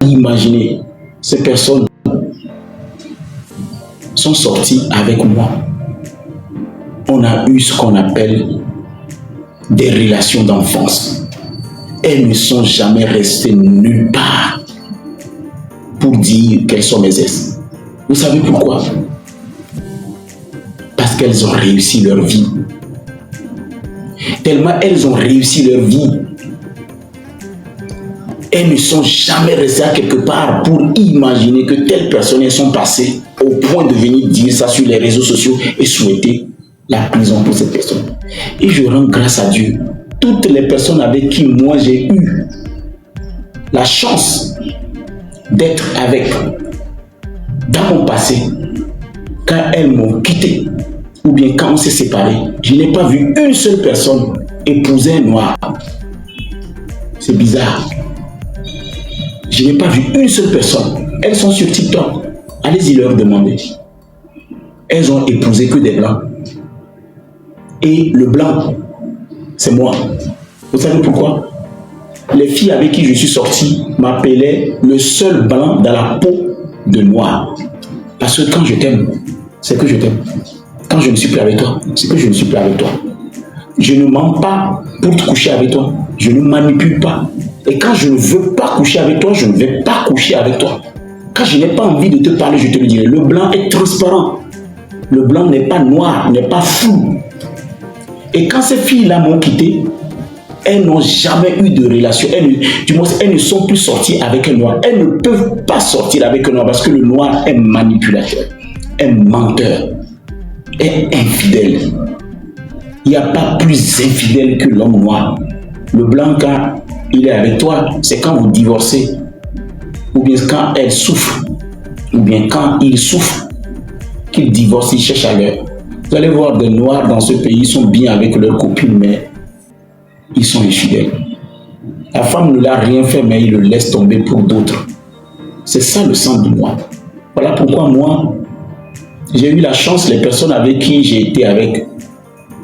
imaginer, ces personnes sont sorties avec moi. On a eu ce qu'on appelle des relations d'enfance. Elles ne sont jamais restées nulle part pour dire qu'elles sont mes ex. Vous savez pourquoi? Parce qu'elles ont réussi leur vie. Tellement elles ont réussi leur vie, elles ne sont jamais restées à quelque part pour imaginer que telles personnes sont passées au point de venir dire ça sur les réseaux sociaux et souhaiter la prison pour cette personne. Et je rends grâce à Dieu. Toutes les personnes avec qui moi j'ai eu la chance d'être avec dans mon passé, quand elles m'ont quitté ou bien quand on s'est séparés, je n'ai pas vu une seule personne épouser un noir. C'est bizarre. Je n'ai pas vu une seule personne. Elles sont sur TikTok. Allez-y leur demander. Elles ont épousé que des blancs. Et le blanc, c'est moi. Vous savez pourquoi? Les filles avec qui je suis sorti m'appelaient le seul blanc dans la peau de noir. Parce que quand je t'aime, c'est que je t'aime. Quand je ne suis plus avec toi, c'est que je ne suis plus avec toi. Je ne mens pas pour te coucher avec toi. Je ne manipule pas. Et quand je ne veux pas coucher avec toi, je ne vais pas coucher avec toi. Quand je n'ai pas envie de te parler, je te le dirai. Le blanc est transparent. Le blanc n'est pas noir, n'est pas flou. Et quand ces filles-là m'ont quitté, elles n'ont jamais eu de relation. Du moins, elles ne sont plus sorties avec un noir. Elles ne peuvent pas sortir avec un noir parce que le noir est manipulateur, est menteur, est infidèle. Il n'y a pas plus infidèle que l'homme noir. Le blanc, quand il est avec toi, c'est quand vous divorcez, ou bien quand elle souffre, ou bien quand il souffre, qu'il divorce, il cherche ailleurs. Vous allez voir des noirs dans ce pays, ils sont bien avec leurs copines, mais ils sont infidèles. La femme ne l'a rien fait, mais il le laisse tomber pour d'autres. C'est ça le sang du noir. Voilà pourquoi moi, j'ai eu la chance, les personnes avec qui j'ai été avec,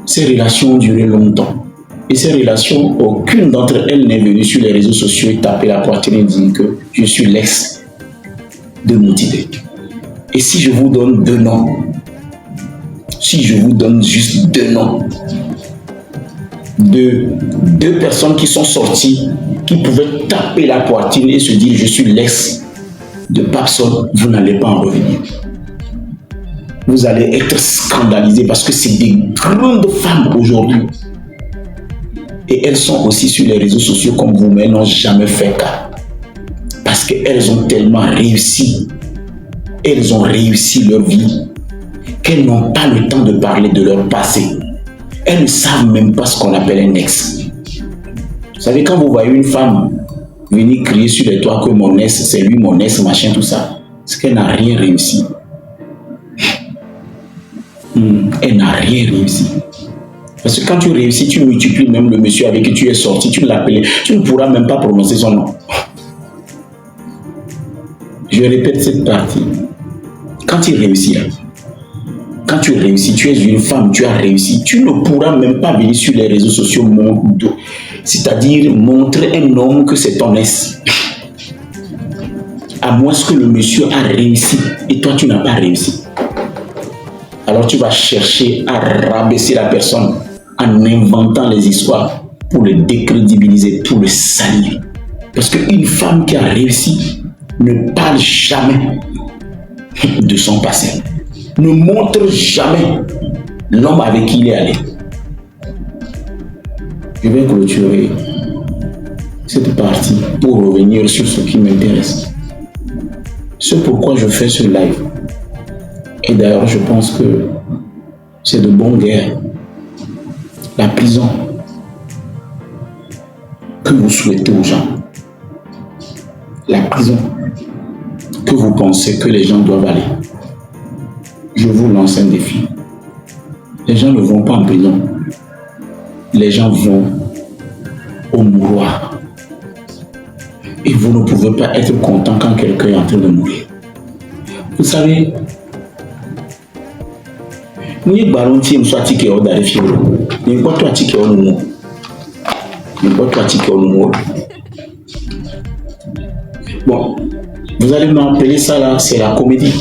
ces relations ont duré longtemps. Et ces relations, aucune d'entre elles n'est venue sur les réseaux sociaux et taper la poitrine et dire que je suis l'ex de Moutidé. Et si je vous donne deux noms, si je vous donne juste deux noms de deux personnes qui sont sorties, qui pouvaient taper la poitrine et se dire je suis l'ex de Papson, vous n'allez pas en revenir. Vous allez être scandalisés parce que c'est des grandes femmes aujourd'hui. Et elles sont aussi sur les réseaux sociaux comme vous, mais elles n'ont jamais fait cas. Parce qu'elles ont tellement réussi. Elles ont réussi leur vie qu'elles n'ont pas le temps de parler de leur passé. Elles ne savent même pas ce qu'on appelle un ex. Vous savez, quand vous voyez une femme venir crier sur les toits que mon ex, c'est lui, mon ex, machin, tout ça, c'est qu'elle n'a rien réussi. Elle n'a rien réussi. Parce que quand tu réussis, tu multiplies même le monsieur avec qui tu es sorti, tu l'appelles, tu ne pourras même pas prononcer son nom. Je répète cette partie. Quand tu réussis, quand tu réussis, tu es une femme, tu as réussi, tu ne pourras même pas venir sur les réseaux sociaux, c'est-à-dire montrer un homme que c'est ton ex. À moins que le monsieur a réussi et toi tu n'as pas réussi. Alors tu vas chercher à rabaisser la personne en inventant les histoires pour le décrédibiliser, pour le salir. Parce qu'une femme qui a réussi ne parle jamais de son passé, ne montre jamais l'homme avec qui il est allé. Je vais clôturer cette partie pour revenir sur ce qui m'intéresse. Ce pourquoi je fais ce live. Et d'ailleurs, je pense que c'est de bonne guerre. La prison que vous souhaitez aux gens. La prison que vous pensez que les gens doivent aller. Je vous lance un défi. Les gens ne vont pas en prison. Les gens vont au mouroir. Et vous ne pouvez pas être content quand quelqu'un est en train de mourir. Vous savez, ni baronti soit tike o dari fioro ni quoi toi tike o no ni quoi toi tike o no Bon, vous allez m'appeler ça là, c'est la comédie.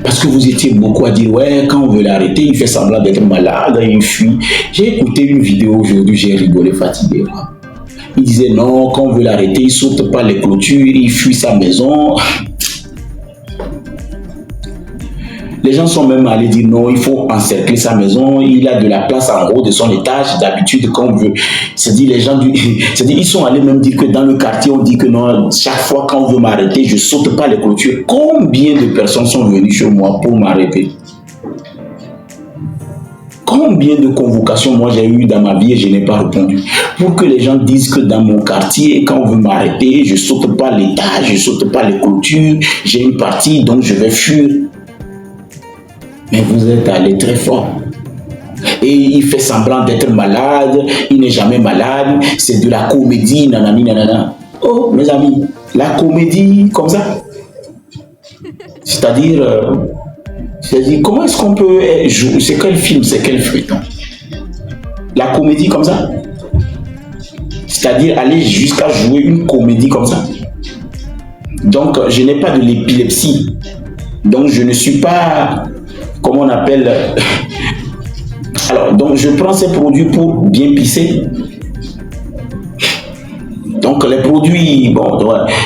Parce que vous étiez beaucoup à dire, ouais, quand on veut l'arrêter, il fait semblant d'être malade, il fuit. J'ai écouté une vidéo aujourd'hui, j'ai rigolé, fatigué. Il disait, non, quand on veut l'arrêter, il saute pas les clôtures, il fuit sa maison. Les gens sont même allés dire non, il faut encercler sa maison, il a de la place en haut de son étage, d'habitude quand on veut. C'est-à-dire les gens, c'est-à-dire ils sont allés même dire que dans le quartier, on dit que non, chaque fois quand on veut m'arrêter, je saute pas les clôtures. Combien de personnes sont venues chez moi pour m'arrêter? Combien de convocations moi j'ai eu dans ma vie et je n'ai pas répondu? Pour que les gens disent que dans mon quartier, quand on veut m'arrêter, je saute pas l'étage, je saute pas les clôtures, j'ai une partie donc je vais fuir. Mais vous êtes allé très fort. Et il fait semblant d'être malade, il n'est jamais malade, c'est de la comédie, nanani, nanana. Oh, mes amis, la comédie comme ça. C'est-à-dire, comment est-ce qu'on peut jouer? C'est quel film, c'est quel feuilleton? La comédie comme ça. C'est-à-dire aller jusqu'à jouer une comédie comme ça. Donc, je n'ai pas de l'épilepsie. Donc, je ne suis pas... Comment on appelle? Alors, donc je prends ces produits pour bien pisser. Donc les produits, bon,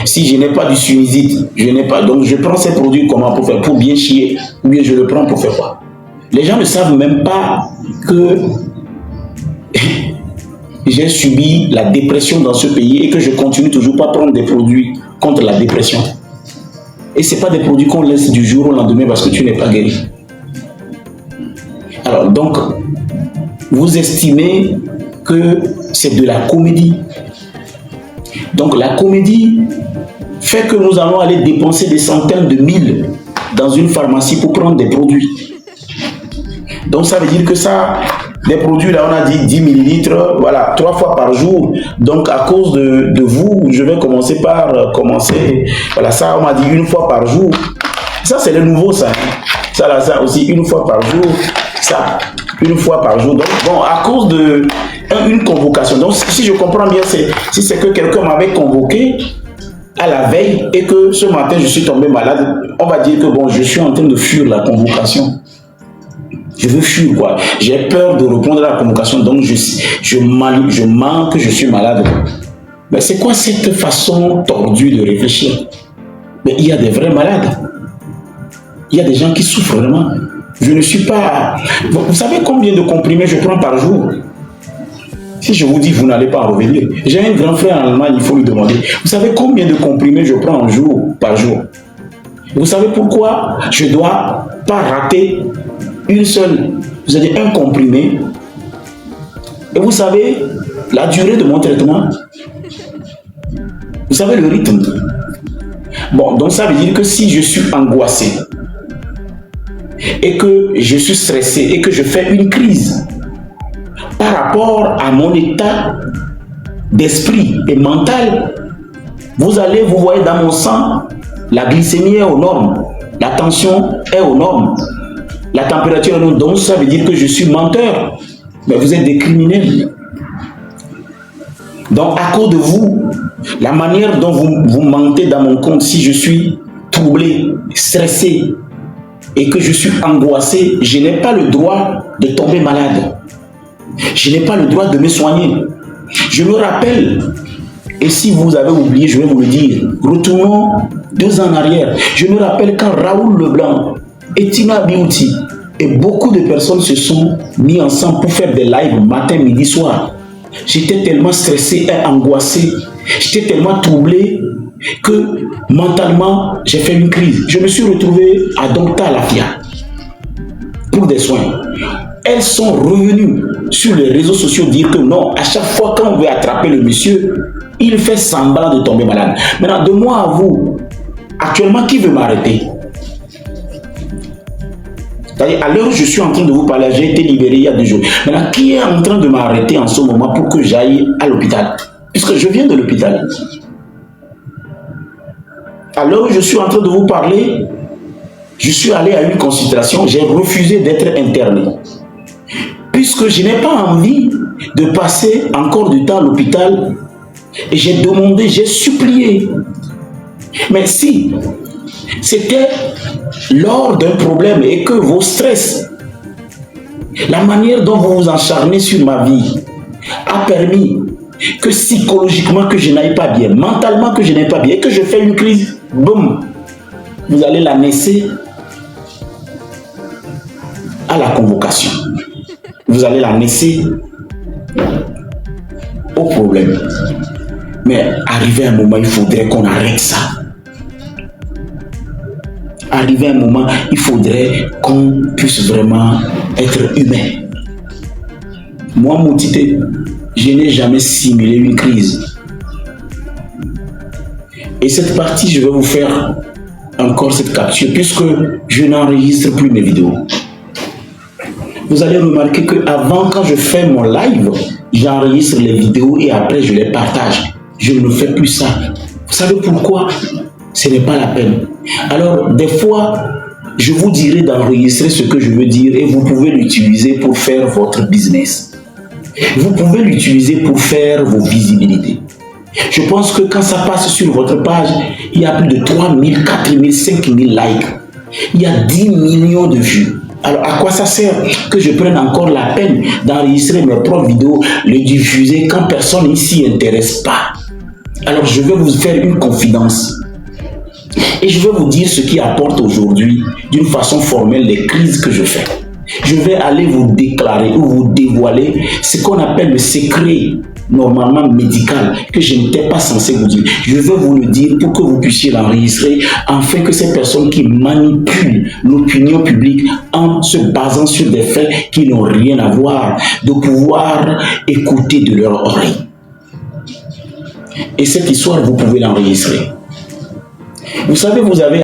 si je n'ai pas du sinusite, je n'ai pas, donc je prends ces produits comment pour faire, pour bien chier, ou bien je le prends pour faire quoi? Les gens ne savent même pas que j'ai subi la dépression dans ce pays et que je continue toujours pas à prendre des produits contre la dépression. Et ce n'est pas des produits qu'on laisse du jour au lendemain parce que tu n'es pas guéri. Alors donc, vous estimez que c'est de la comédie. Donc la comédie fait que nous allons aller dépenser des centaines de mille dans une pharmacie pour prendre des produits. Donc ça veut dire que ça, des produits là on a dit 10 millilitres, voilà, 3 fois par jour. Donc à cause de vous, je vais commencer par voilà, ça on m'a dit une fois par jour. Ça c'est le nouveau ça. Ça là, ça aussi une fois par jour. Ça, une fois par jour. Donc, bon, à cause d'une convocation. Donc, si je comprends bien, si c'est que quelqu'un m'avait convoqué à la veille et que ce matin, je suis tombé malade, on va dire que bon, je suis en train de fuir la convocation. Je veux fuir, quoi. J'ai peur de répondre à la convocation, donc je manque, je suis malade. Mais c'est quoi cette façon tordue de réfléchir? Mais il y a des vrais malades. Il y a des gens qui souffrent vraiment. Je ne suis pas... Vous savez combien de comprimés je prends par jour? Si je vous dis, vous n'allez pas en revenir. J'ai un grand frère en Allemagne, il faut lui demander. Vous savez combien de comprimés je prends par jour? Vous savez pourquoi je ne dois pas rater une seule, vous avez un comprimé? Et vous savez la durée de mon traitement? Vous savez le rythme? Bon, donc ça veut dire que si je suis angoissé, et que je suis stressé et que je fais une crise par rapport à mon état d'esprit et mental, vous voyez dans mon sang, la glycémie est aux normes, la tension est aux normes, la température est aux normes. Donc ça veut dire que je suis menteur, mais vous êtes des criminels. Donc à cause de vous, la manière dont vous mentez dans mon compte, si je suis troublé, stressé, et que je suis angoissé, je n'ai pas le droit de tomber malade. Je n'ai pas le droit de me soigner. Je me rappelle, et si vous avez oublié, je vais vous le dire, retournons 2 ans en arrière. Je me rappelle quand Raoul Leblanc et Tina Biouti et beaucoup de personnes se sont mis ensemble pour faire des lives matin, midi, soir. J'étais tellement stressé et angoissé, j'étais tellement troublé que mentalement, j'ai fait une crise. Je me suis retrouvé à Docta Lafia pour des soins. Elles sont revenues sur les réseaux sociaux dire que non, à chaque fois qu'on veut attraper le monsieur, il fait semblant de tomber malade. Maintenant, de moi à vous, actuellement, qui veut m'arrêter? C'est-à-dire, à l'heure où je suis en train de vous parler, j'ai été libéré il y a 2 jours. Maintenant, qui est en train de m'arrêter en ce moment pour que j'aille à l'hôpital? Puisque je viens de l'hôpital. À l'heure où je suis en train de vous parler, je suis allé à une consultation, j'ai refusé d'être interné. Puisque je n'ai pas envie de passer encore du temps à l'hôpital Et j'ai demandé, j'ai supplié. Mais si c'était lors d'un problème et que vos stress, la manière dont vous vous acharnez sur ma vie a permis que psychologiquement que je n'aille pas bien, mentalement que je n'aille pas bien, et que je fais une crise, boum, vous allez la laisser à la convocation. Vous allez la laisser au problème. Mais arrivé un moment, il faudrait qu'on arrête ça. Arrivé un moment, il faudrait qu'on puisse vraiment être humain. Moi, Moutité, je n'ai jamais simulé une crise. Et cette partie, je vais vous faire encore cette capture, puisque je n'enregistre plus mes vidéos. Vous allez remarquer qu'avant, quand je fais mon live, j'enregistre les vidéos et après je les partage. Je ne fais plus ça. Vous savez pourquoi? Ce n'est pas la peine. Alors, des fois, je vous dirai d'enregistrer ce que je veux dire et vous pouvez l'utiliser pour faire votre business. Vous pouvez l'utiliser pour faire vos visibilités. Je pense que quand ça passe sur votre page, il y a plus de 3000, 4000, 5000 likes. Il y a 10 millions de vues. Alors, à quoi ça sert que je prenne encore la peine d'enregistrer mes propres vidéos, les diffuser quand personne ne s'y intéresse pas? Alors, je vais vous faire une confidence. Et je vais vous dire ce qui apporte aujourd'hui, d'une façon formelle, les crises que je fais. Je vais aller vous déclarer ou vous dévoiler ce qu'on appelle le secret normalement médical que je n'étais pas censé vous dire. Je vais vous le dire pour que vous puissiez l'enregistrer afin que ces personnes qui manipulent l'opinion publique en se basant sur des faits qui n'ont rien à voir, de pouvoir écouter de leur oreille. Et cette histoire, vous pouvez l'enregistrer. Vous savez, vous avez